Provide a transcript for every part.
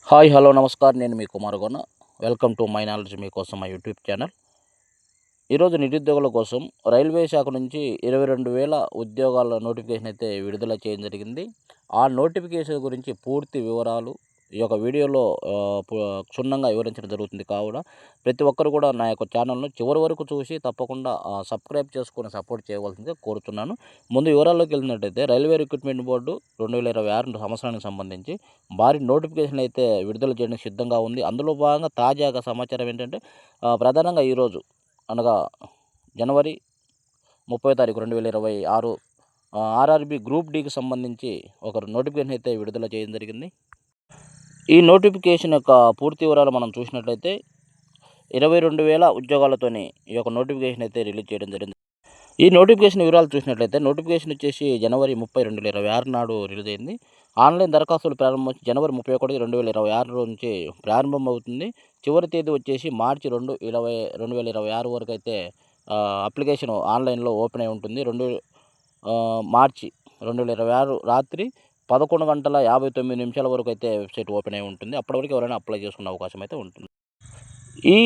Hi hello నమస్కారం. నేను మీ కుమారగొన్న. Welcome to my knowledge మీకోసం మా యూట్యూబ్ ఛానల్. ఈరోజు నిరుద్యోగుల కోసం రైల్వే శాఖ నుంచి 22,000 ఉద్యోగాల నోటిఫికేషన్ అయితే విడుదల చేయడం జరిగింది. ఆ నోటిఫికేషన్ గురించి పూర్తి వివరాలు ఈ యొక్క వీడియోలో క్షుణ్ణంగా వివరించడం జరుగుతుంది. కావున ప్రతి ఒక్కరు కూడా నా యొక్క ఛానల్ను చివరి వరకు చూసి తప్పకుండా సబ్స్క్రైబ్ చేసుకొని సపోర్ట్ చేయవలసిందిగా కోరుతున్నాను. ముందు వివరాల్లోకి వెళ్ళినట్టయితే రైల్వే రిక్రూట్మెంట్ బోర్డు 2026 సంవత్సరానికి సంబంధించి భారీ నోటిఫికేషన్ అయితే విడుదల చేయడానికి సిద్ధంగా ఉంది. అందులో భాగంగా తాజాగా సమాచారం ఏంటంటే ప్రధానంగా ఈరోజు అనగా జనవరి 30 తారీఖు 2026 ఆర్ఆర్బి గ్రూప్ డికి సంబంధించి ఒక నోటిఫికేషన్ అయితే విడుదల చేయడం జరిగింది. ఈ నోటిఫికేషన్ యొక్క పూర్తి వివరాలు మనం చూసినట్లయితే 22,000 ఉద్యోగాలతోని ఈ యొక్క నోటిఫికేషన్ అయితే రిలీజ్ చేయడం జరిగింది. ఈ నోటిఫికేషన్ వివరాలు చూసినట్లయితే నోటిఫికేషన్ వచ్చేసి జనవరి 30, 2026 నాడు రిలీజ్ అయింది. ఆన్లైన్ దరఖాస్తులు ప్రారంభం జనవరి 31, 2026 నుంచి ప్రారంభమవుతుంది. చివరి తేదీ వచ్చేసి మార్చి 2, 2026 వరకు అయితే అప్లికేషన్ ఆన్లైన్లో ఓపెన్ అయి ఉంటుంది. మార్చి 2026 రాత్రి 11 గంటల 59 నిమిషాల వరకు అయితే వెబ్సైట్ ఓపెన్ అయి ఉంటుంది. అప్పటి వరకు ఎవరైనా అప్లై చేసుకునే అవకాశం అయితే ఉంటుంది. ఈ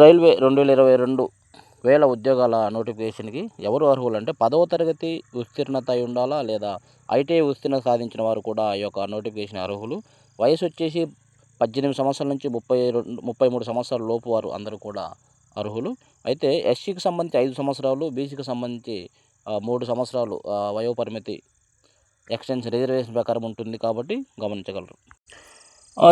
రైల్వే 22,000 ఉద్యోగాల నోటిఫికేషన్కి ఎవరు అర్హులు అంటే 10వ తరగతి ఉత్తీర్ణత అయి ఉండాలా, లేదా ఐటీఐ ఉత్తీర్ణత సాధించిన వారు కూడా ఈ యొక్క నోటిఫికేషన్ అర్హులు. వయసు వచ్చేసి 18 సంవత్సరాల నుంచి 33 సంవత్సరాల లోపు వారు అందరూ కూడా అర్హులు. అయితే ఎస్సీకి సంబంధించి 5 సంవత్సరాలు, బీసీకి సంబంధించి 3 సంవత్సరాలు వయోపరిమితి ఎక్స్టెన్షన్ రిజర్వేషన్ ప్రకారం ఉంటుంది కాబట్టి గమనించగలరు.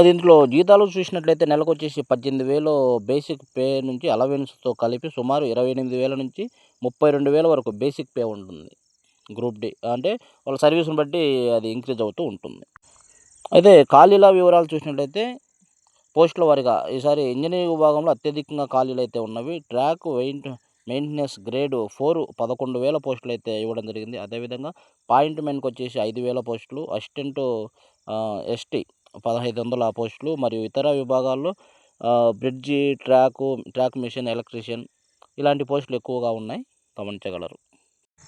దీంట్లో జీతాలు చూసినట్లయితే నెలకు వచ్చేసి 18,000 బేసిక్ పే నుంచి అలవెన్స్తో కలిపి సుమారు 28,000 నుంచి 32,000 వరకు బేసిక్ పే ఉంటుంది. గ్రూప్ డి అంటే వాళ్ళ సర్వీస్ని బట్టి అది ఇంక్రీజ్ అవుతూ ఉంటుంది. అయితే ఖాళీల వివరాలు చూసినట్లయితే పోస్టుల వారీగా ఈసారి ఇంజనీరింగ్ విభాగంలో అత్యధికంగా ఖాళీలు అయితే ఉన్నవి. ట్రాక్ మెయింటెనెన్స్ గ్రేడ్ 4 11,000 పోస్టులు అయితే ఇవ్వడం జరిగింది. అదేవిధంగా పాయింట్ మెన్కి వచ్చేసి 5,000 పోస్టులు, అసిస్టెంట్ ఎస్టీ 1,500 పోస్టులు, మరియు ఇతర విభాగాల్లో బ్రిడ్జి, ట్రాక్ మిషన్, ఎలక్ట్రీషియన్ ఇలాంటి పోస్టులు ఎక్కువగా ఉన్నాయి, గమనించగలరు.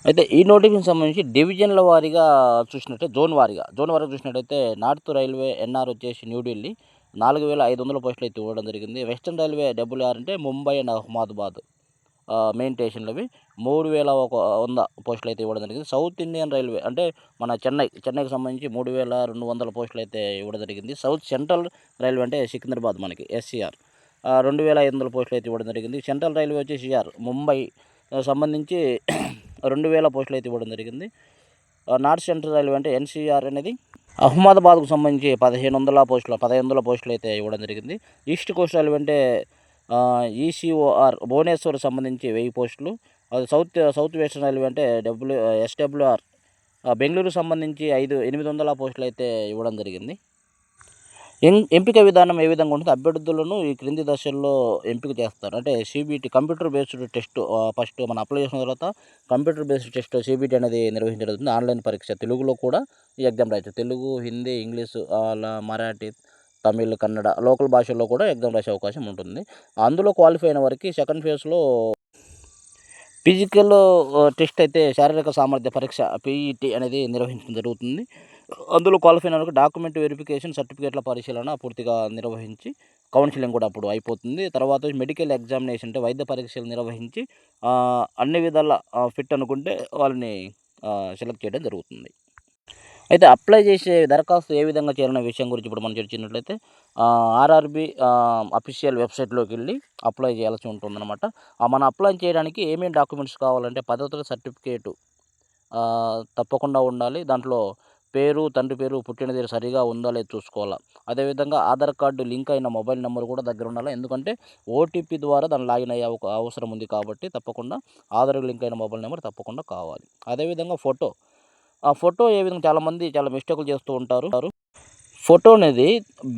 అయితే ఈ నోటిఫికేషన్ సంబంధించి డివిజన్ల వారీగా చూసినట్టే జోన్ వారీగా చూసినట్టయితే నార్త్ రైల్వే ఎన్ఆర్ వచ్చేసి న్యూఢిల్లీ 4,500 పోస్టులు అయితే ఇవ్వడం జరిగింది. వెస్టర్న్ రైల్వే డబ్ల్యూఆర్ అంటే ముంబై అండ్ అహ్మదాబాద్ మెయిన్ స్టేషన్లవి 3,100 పోస్టులు అయితే ఇవ్వడం జరిగింది. సౌత్ ఇండియన్ రైల్వే అంటే మన చెన్నైకి సంబంధించి 3,200 పోస్టులు అయితే ఇవ్వడం జరిగింది. సౌత్ సెంట్రల్ రైల్వే అంటే సికింద్రాబాద్ మనకి ఎస్సీఆర్ 2,500 పోస్టులు అయితే ఇవ్వడం జరిగింది. సెంట్రల్ రైల్వే వచ్చేసి ముంబై సంబంధించి 2,000 పోస్టులు అయితే ఇవ్వడం జరిగింది. నార్త్ సెంట్రల్ రైల్వే అంటే ఎన్సీఆర్ అనేది అహ్మదాబాద్కు సంబంధించి 1,500 పోస్టులు అయితే ఇవ్వడం జరిగింది. ఈస్ట్ కోస్ట్ రైల్వే అంటే ఈసీఓఆర్ భువనేశ్వర్ సంబంధించి 1000 పోస్టులు. అది సౌత్ వెస్టర్న్ రైల్వే అంటే ఎస్డబ్ల్యూఆర్ బెంగళూరు సంబంధించి 800 పోస్టులు అయితే ఇవ్వడం జరిగింది. ఎంపిక విధానం ఏ విధంగా ఉంటుంది? అభ్యర్థులను ఈ క్రింది దశల్లో ఎంపిక చేస్తారు. అంటే CBT computer based test first మనం అప్లై చేసిన తర్వాత కంప్యూటర్ బేస్డ్ టెస్ట్ సిబిటి అనేది నిర్వహించబడుతుంది. ఆన్లైన్ పరీక్ష తెలుగులో కూడా ఈ ఎగ్జామ్ రాయచ్చు. తెలుగు, హిందీ, ఇంగ్లీషు, మరాఠీ, తమిళ్, కన్నడ లోకల్ భాషల్లో కూడా ఎగ్జామ్ రాసే అవకాశం ఉంటుంది. అందులో క్వాలిఫై అయిన వారికి సెకండ్ ఫేజ్లో ఫిజికల్ టెస్ట్ అయితే శారీరక సామర్థ్య పరీక్ష పీఈటీ అనేది నిర్వహించడం జరుగుతుంది. అందులో క్వాలిఫై అయిన వారికి డాక్యుమెంట్ వెరిఫికేషన్, సర్టిఫికేట్ల పరిశీలన పూర్తిగా నిర్వహించి కౌన్సిలింగ్ కూడా అప్పుడు అయిపోతుంది. తర్వాత మెడికల్ ఎగ్జామినేషన్ అంటే వైద్య పరీక్షలు నిర్వహించి అన్ని విధాల ఫిట్ అనుకుంటే వాళ్ళని సెలెక్ట్ చేయడం జరుగుతుంది. అయితే అప్లై చేసే దరఖాస్తు ఏ విధంగా చేయాలనే విషయం గురించి ఇప్పుడు మనం చర్చించినట్లయితే ఆర్ఆర్బి అఫీషియల్ వెబ్సైట్లోకి వెళ్ళి అప్లై చేయాల్సి ఉంటుందన్నమాట. మనం అప్లై చేయడానికి ఏమేమి డాక్యుమెంట్స్ కావాలంటే 10వ తరగతి సర్టిఫికేటు తప్పకుండా ఉండాలి. దాంట్లో పేరు, తండ్రి పేరు, పుట్టిన తేదీ సరిగా ఉందా లేదు చూసుకోవాలా. అదేవిధంగా ఆధార్ కార్డు లింక్ అయిన మొబైల్ నెంబర్ కూడా దగ్గర ఉండాలి. ఎందుకంటే ఓటీపీ ద్వారా దాన్ని లాగిన్ అయ్యే అవసరం ఉంది కాబట్టి తప్పకుండా ఆధార్ లింక్ అయిన మొబైల్ నెంబర్ తప్పకుండా కావాలి. అదేవిధంగా ఆ ఫోటో ఏ విధంగా చాలామంది చాలా మిస్టేకులు చేస్తూ ఉంటారు. ఫోటో అనేది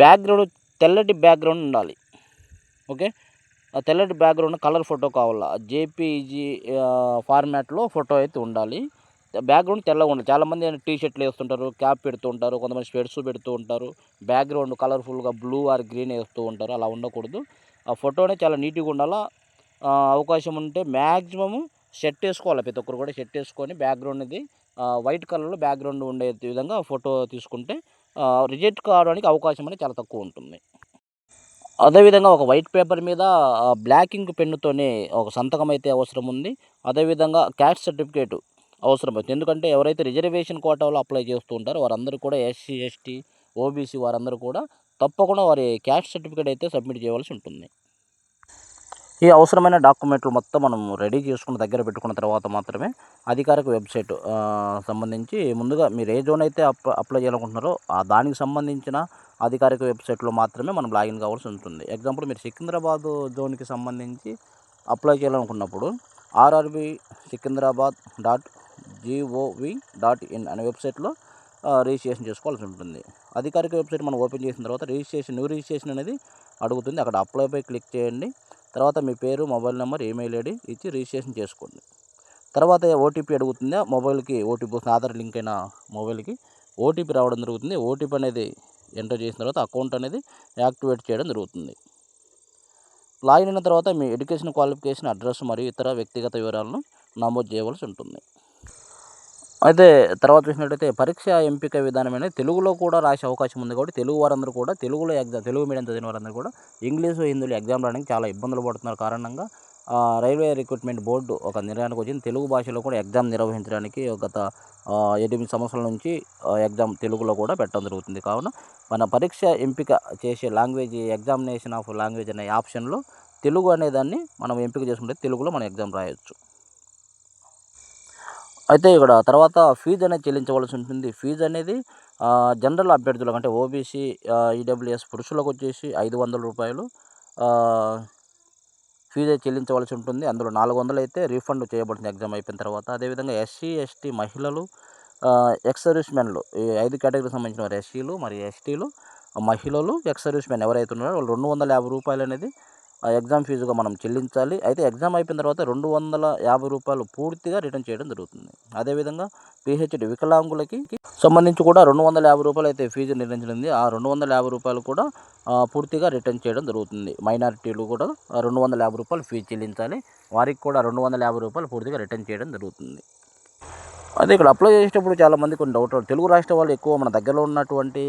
బ్యాక్గ్రౌండ్ తెల్లటి బ్యాక్గ్రౌండ్ ఉండాలి. ఓకే, ఆ తెల్లటి బ్యాక్గ్రౌండ్ కలర్ ఫోటో కావాలా. జేపీజీ ఫార్మాట్లో ఫోటో అయితే ఉండాలి. బ్యాక్గ్రౌండ్ తెల్లగా ఉండాలి. చాలామంది టీ షర్ట్లు వేస్తుంటారు, క్యాప్ పెడుతూ ఉంటారు, కొంతమంది స్పెట్స్ పెడుతూ ఉంటారు. బ్యాక్గ్రౌండ్ కలర్ఫుల్గా బ్లూ ఆర్ గ్రీన్ వేస్తూ ఉంటారు. అలా ఉండకూడదు. ఆ ఫోటోనే చాలా నీట్గా ఉండాలా. అవకాశం ఉంటే మ్యాక్సిమము షర్ట్ వేసుకోవాలి. ప్రతి ఒక్కరు కూడా షర్ట్ వేసుకొని బ్యాక్గ్రౌండ్ ఇది వైట్ కలర్లో బ్యాక్గ్రౌండ్ ఉండే విధంగా ఫోటో తీసుకుంటే రిజెక్ట్ కావడానికి అవకాశం అనేది చాలా తక్కువ ఉంటుంది. అదేవిధంగా ఒక వైట్ పేపర్ మీద బ్లాక్ ఇంక్ పెన్నుతోనే ఒక సంతకం అయితే అవసరం ఉంది. అదేవిధంగా క్యాస్ట్ సర్టిఫికేట్ అవసరమవుతుంది. ఎందుకంటే ఎవరైతే రిజర్వేషన్ కోటాలో అప్లై చేస్తూ ఉంటారో వారందరూ కూడా ఎస్సీ, ఎస్టీ, ఓబీసీ వారందరూ కూడా తప్పకుండా వారి క్యాస్ట్ సర్టిఫికేట్ అయితే సబ్మిట్ చేయవలసి ఉంటుంది. ఈ అవసరమైన డాక్యుమెంట్లు మొత్తం మనం రెడీ చేసుకున్న దగ్గర పెట్టుకున్న తర్వాత మాత్రమే అధికారిక వెబ్సైట్ సంబంధించి ముందుగా మీరు ఏ జోన్ అయితే అప్లై చేయాలనుకుంటున్నారో దానికి సంబంధించిన అధికారిక వెబ్సైట్లో మాత్రమే మనం లాగిన్ కావాల్సి ఉంటుంది. ఎగ్జాంపుల్ మీరు సికింద్రాబాద్ జోన్కి సంబంధించి అప్లై చేయాలనుకున్నప్పుడు ఆర్ఆర్బి సికింద్రాబాద్ .gov.in అనే వెబ్సైట్లో రిజిస్ట్రేషన్ చేసుకోవాల్సి ఉంటుంది. అధికారిక వెబ్సైట్ మనం ఓపెన్ చేసిన తర్వాత న్యూ రిజిస్ట్రేషన్ అనేది అడుగుతుంది. అక్కడ అప్లైపై క్లిక్ చేయండి. తర్వాత మీ పేరు, మొబైల్ నెంబర్, ఈమెయిల్ ఐడి ఇచ్చి రిజిస్ట్రేషన్ చేసుకోండి. తర్వాత ఓటీపీ అడుగుతుంది. మొబైల్కి ఓటీపీ వస్తుంది. ఆధార్ లింక్ అయిన మొబైల్కి ఓటీపీ రావడం జరుగుతుంది. ఓటీపీ అనేది ఎంటర్ చేసిన తర్వాత అకౌంట్ అనేది యాక్టివేట్ చేయడం జరుగుతుంది. లాగిన్ అయిన తర్వాత మీ ఎడ్యుకేషన్ క్వాలిఫికేషన్, అడ్రస్ మరియు ఇతర వ్యక్తిగత వివరాలను నమోదు చేయవలసి ఉంటుంది. అయితే తర్వాత చూసినట్టయితే పరీక్ష ఎంపిక విధానం అనేది తెలుగులో కూడా రాసే అవకాశం ఉంది. కాబట్టి తెలుగు వారందరూ కూడా తెలుగు మీడియం చదివిన వారందరూ కూడా ఇంగ్లీషు, హిందీలో ఎగ్జామ్ రాయడానికి చాలా ఇబ్బందులు పడుతున్నారు. కారణంగా రైల్వే రిక్రూట్మెంట్ బోర్డు ఒక నిర్ణయానికి వచ్చింది. తెలుగు భాషలో కూడా ఎగ్జామ్ నిర్వహించడానికి గత 8 సంవత్సరాల నుంచి ఎగ్జామ్ తెలుగులో కూడా పెట్టడం జరుగుతుంది. కావున మన పరీక్ష ఎంపిక చేసే లాంగ్వేజ్ ఎగ్జామినేషన్ ఆఫ్ లాంగ్వేజ్ అనే ఆప్షన్లో తెలుగు అనేదాన్ని మనం ఎంపిక చేసుకుంటే తెలుగులో మనం ఎగ్జామ్ రాయొచ్చు. అయితే ఇక్కడ తర్వాత ఫీజు అనేది చెల్లించవలసి ఉంటుంది. ఫీజు అనేది జనరల్ అభ్యర్థులకు అంటే ఓబీసీ, ఈడబ్ల్యూఎస్ పురుషులకు వచ్చేసి రూ. 500 ఫీజు చెల్లించవలసి ఉంటుంది. అందులో 400 అయితే రీఫండ్ చేయబడుతుంది ఎగ్జామ్ అయిపోయిన తర్వాత. అదేవిధంగా ఎస్సీ, ఎస్టీ మహిళలు, ఎక్స్ సర్వీస్మెన్లు ఈ 5 కేటగిరీకి సంబంధించిన వారు ఎస్సీలు మరియు ఎస్టీలు, మహిళలు, ఎక్స్ సర్వీస్మెన్ ఎవరైతే ఉన్నారో వాళ్ళు రూ. 250 అనేది ఎగ్జామ్ ఫీజుగా మనం చెల్లించాలి. అయితే ఎగ్జామ్ అయిపోయిన తర్వాత రూ. 250 పూర్తిగా రిటర్న్ చేయడం జరుగుతుంది. అదేవిధంగా పిహెచ్డి వికలాంగులకి సంబంధించి కూడా రూ. 250 అయితే ఫీజు నిర్ణయించనుంది. ఆ రూ. 250 కూడా పూర్తిగా రిటర్న్ చేయడం జరుగుతుంది. మైనారిటీలు కూడా రూ. 250 ఫీజు చెల్లించాలి. వారికి కూడా రూ. 250 పూర్తిగా రిటర్న్ చేయడం జరుగుతుంది. అదే ఇక్కడ అప్లై చేసేటప్పుడు చాలామంది కొన్ని డౌట్ తెలుగు రాష్ట్ర వాళ్ళు ఎక్కువ మన దగ్గరలో ఉన్నటువంటి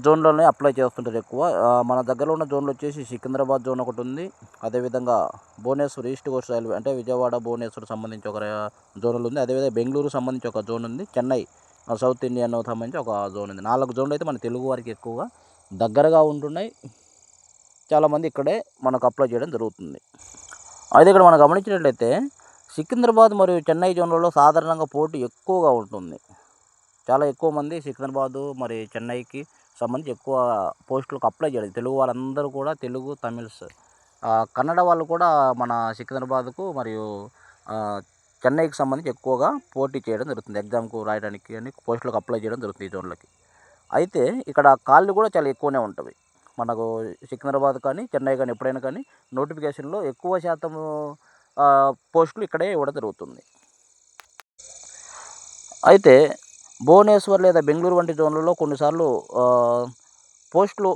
జోన్లోనే అప్లై చేస్తుంటారు ఎక్కువ. మన దగ్గరలో ఉన్న జోన్లు వచ్చేసి సికింద్రాబాద్ జోన్ ఒకటి ఉంది. అదేవిధంగా భువనేశ్వర్ ఈస్ట్ కోస్ట్ రైల్వే అంటే విజయవాడ, భువనేశ్వర్ సంబంధించి ఒక జోన్లు ఉంది. అదేవిధంగా బెంగళూరు సంబంధించి ఒక జోన్ ఉంది. చెన్నై సౌత్ ఇండియన్ సంబంధించి ఒక జోన్ ఉంది. 4 జోన్లు అయితే మన తెలుగు వారికి ఎక్కువగా దగ్గరగా ఉంటున్నాయి. చాలామంది ఇక్కడే మనకు అప్లై చేయడం జరుగుతుంది. అయితే ఇక్కడ మనం గమనించినట్లయితే సికింద్రాబాద్ మరియు చెన్నై జోన్లలో సాధారణంగా పోటీ ఎక్కువగా ఉంటుంది. చాలా ఎక్కువ మంది సికింద్రాబాదు మరి చెన్నైకి సంబంధించి ఎక్కువ పోస్టులకు అప్లై చేయలేదు. తెలుగు వాళ్ళందరూ కూడా తెలుగు, తమిళ్స్, కన్నడ వాళ్ళు కూడా మన సికింద్రాబాద్కు మరియు చెన్నైకి సంబంధించి ఎక్కువగా పోటీ చేయడం జరుగుతుంది. ఎగ్జామ్కు రాయడానికి అని పోస్టులకు అప్లై చేయడం జరుగుతుంది ఈ జోన్లకి. అయితే ఇక్కడ ఖాళీలు కూడా చాలా ఎక్కువనే ఉంటవి. మనకు సికింద్రాబాద్ కానీ చెన్నై కానీ ఎప్పుడైనా కానీ నోటిఫికేషన్లో ఎక్కువ శాతం పోస్టులు ఇక్కడే ఇవ్వడం జరుగుతుంది. అయితే భువనేశ్వర్ లేదా బెంగళూరు వంటి జోన్లలో కొన్నిసార్లు పోస్టులు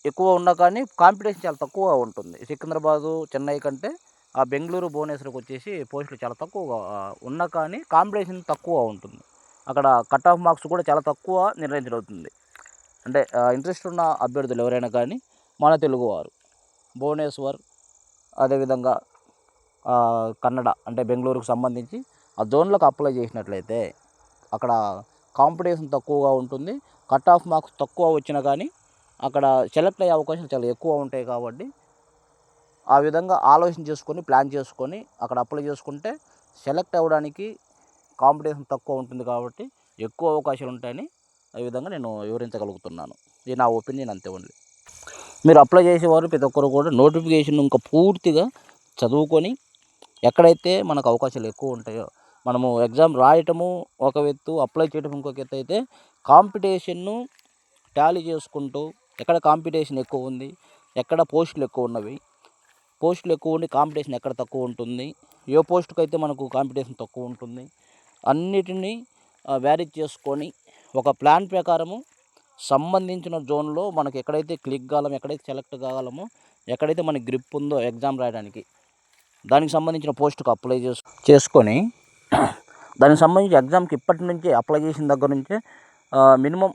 ఎక్కువ ఉన్నా కానీ కాంపిటీషన్ చాలా తక్కువగా ఉంటుంది. సికింద్రాబాదు, చెన్నై కంటే ఆ బెంగళూరు, భువనేశ్వర్కి వచ్చేసి పోస్టులు చాలా తక్కువగా ఉన్నా కానీ కాంపిటీషన్ తక్కువ ఉంటుంది. అక్కడ కట్ ఆఫ్ మార్క్స్ కూడా చాలా తక్కువ నిర్ణయించబడుతుంది. అంటే ఇంట్రెస్ట్ ఉన్న అభ్యర్థులు ఎవరైనా కానీ మన తెలుగువారు భువనేశ్వర్, అదేవిధంగా కన్నడ అంటే బెంగళూరుకు సంబంధించి ఆ జోన్లకు అప్లై చేసినట్లయితే అక్కడ కాంపిటీషన్ తక్కువగా ఉంటుంది. కట్ ఆఫ్ మార్క్స్ తక్కువ వచ్చినా కానీ అక్కడ సెలెక్ట్ అయ్యే అవకాశాలు చాలా ఎక్కువ ఉంటాయి. కాబట్టి ఆ విధంగా ఆలోచన చేసుకొని ప్లాన్ చేసుకొని అక్కడ అప్లై చేసుకుంటే సెలెక్ట్ అవ్వడానికి కాంపిటీషన్ తక్కువ ఉంటుంది. కాబట్టి ఎక్కువ అవకాశాలు ఉంటాయని ఈ విధంగా నేను వివరించగలుగుతున్నాను. ఇది నా ఒపీనియన్ అంతే. ఓన్లీ మీరు అప్లై చేసేవారు ప్రతి ఒక్కరు కూడా నోటిఫికేషన్ ఇంకా పూర్తిగా చదువుకొని ఎక్కడైతే మనకు అవకాశాలు ఎక్కువ ఉంటాయో మనము ఎగ్జామ్ రాయటము ఒక ఎత్తు, అప్లై చేయడం ఇంకొక ఎత్తు అయితే కాంపిటీషన్ను టాలీ చేసుకుంటూ ఎక్కడ కాంపిటీషన్ ఎక్కువ ఉంది, ఎక్కడ పోస్టులు ఎక్కువ ఉన్నవి, పోస్టులు ఎక్కువ ఉండి కాంపిటీషన్ ఎక్కడ తక్కువ ఉంటుంది, ఏ పోస్టుకు అయితే మనకు కాంపిటీషన్ తక్కువ ఉంటుంది, అన్నిటినీ వ్యారీ చేసుకొని ఒక ప్లాన్ ప్రకారము సంబంధించిన జోన్లో మనకు ఎక్కడైతే క్లిక్ కాగలమో, ఎక్కడైతే సెలెక్ట్ కాగలమో, ఎక్కడైతే మనకి గ్రిప్ ఉందో ఎగ్జామ్ రాయడానికి దానికి సంబంధించిన పోస్టుకు అప్లై చేసుకొని దానికి సంబంధించి ఎగ్జామ్కి ఇప్పటి నుంచే అప్లై చేసిన దగ్గర నుంచే మినిమం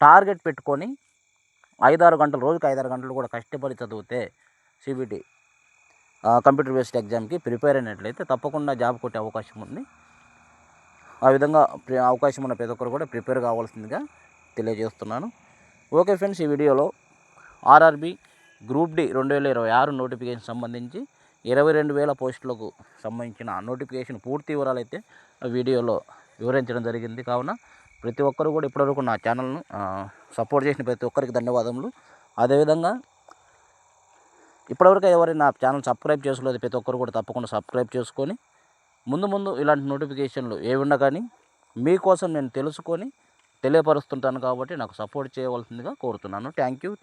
టార్గెట్ పెట్టుకొని 5-6 గంటలు, రోజుకి 5-6 గంటలు కూడా కష్టపడి చదివితే సిబిటి కంప్యూటర్ బేస్డ్ ఎగ్జామ్కి ప్రిపేర్ అయినట్లయితే తప్పకుండా జాబ్ కొట్టే అవకాశం ఉంది. ఆ విధంగా అవకాశం ఉన్న ప్రతి ఒక్కరు కూడా ప్రిపేర్ కావాల్సిందిగా తెలియజేస్తున్నాను. ఓకే ఫ్రెండ్స్, ఈ వీడియోలో ఆర్ఆర్బి గ్రూప్ డి 2026 నోటిఫికేషన్ సంబంధించి 22,000 పోస్టులకు సంబంధించిన నోటిఫికేషన్ పూర్తి వివరాలు అయితే వీడియోలో వివరించడం జరిగింది. కావున ప్రతి ఒక్కరు కూడా ఇప్పటివరకు నా ఛానల్ను సపోర్ట్ చేసిన ప్రతి ఒక్కరికి ధన్యవాదములు. అదేవిధంగా ఇప్పటివరకు ఎవరైనా నా ఛానల్ సబ్స్క్రైబ్ చేసుకోలేదు ప్రతి ఒక్కరు కూడా తప్పకుండా సబ్స్క్రైబ్ చేసుకొని ముందు ఇలాంటి నోటిఫికేషన్లు ఏమున్నా కానీ మీకోసం నేను తెలుసుకొని తెలియపరుస్తుంటాను. కాబట్టి నాకు సపోర్ట్ చేయవలసిందిగా కోరుతున్నాను. Thank you.